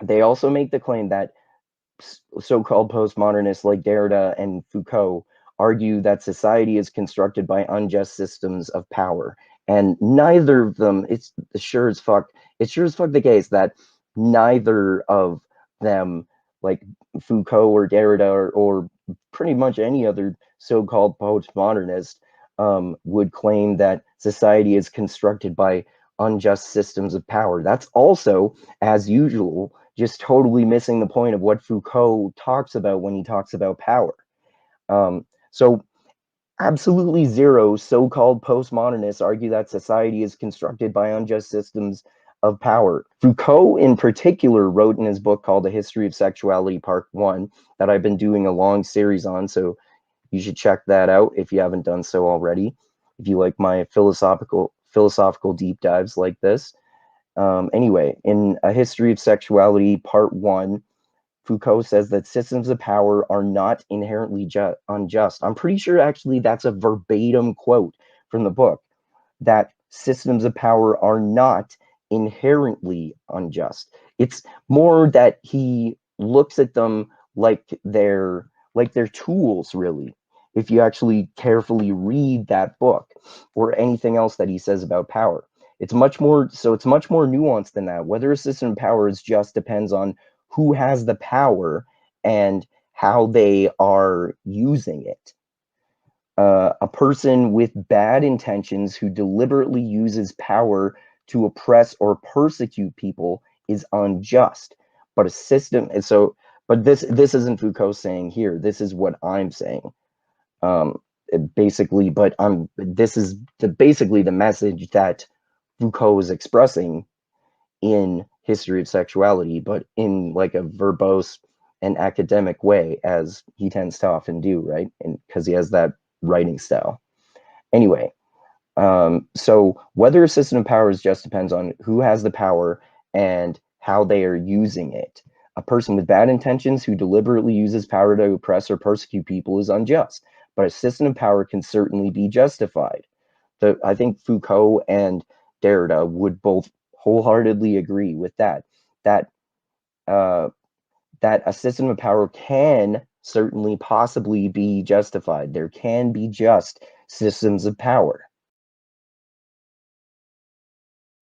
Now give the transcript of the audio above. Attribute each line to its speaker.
Speaker 1: They also make the claim that so-called postmodernists like Derrida and Foucault argue that society is constructed by unjust systems of power, and neither of them. It's sure as fuck the case that neither of them, like Foucault or Derrida or pretty much any other so-called postmodernist, would claim that society is constructed by unjust systems of power. That's also, as usual, just totally missing the point of what Foucault talks about when he talks about power. So, absolutely zero so called postmodernists argue that society is constructed by unjust systems of power. Foucault, in particular, wrote in his book called The History of Sexuality, Part 1, that I've been doing a long series on. So, you should check that out if you haven't done so already. If you like my philosophical deep dives like this. Anyway, in A History of Sexuality, Part 1, Foucault says that systems of power are not inherently unjust. I'm pretty sure actually that's a verbatim quote from the book, that systems of power are not inherently unjust. It's more that he looks at them like they're tools, really. If you actually carefully read that book or anything else that he says about power, it's much more nuanced than that. Whether a system of power is just depends on who has the power and how they are using it. A person with bad intentions who deliberately uses power to oppress or persecute people is unjust. But a system, and so, but this isn't Foucault saying here. This is what I'm saying. Um, Basically, but this is basically the message that Foucault is expressing in History of Sexuality, but in like a verbose and academic way, as he tends to often do, right? And because he has that writing style. Anyway, so whether a system of power just depends on who has the power and how they are using it. A person with bad intentions who deliberately uses power to oppress or persecute people is unjust, but a system of power can certainly be justified. I think Foucault and Derrida would both wholeheartedly agree with that. That uh, that a system of power can certainly possibly be justified. There can be just systems of power.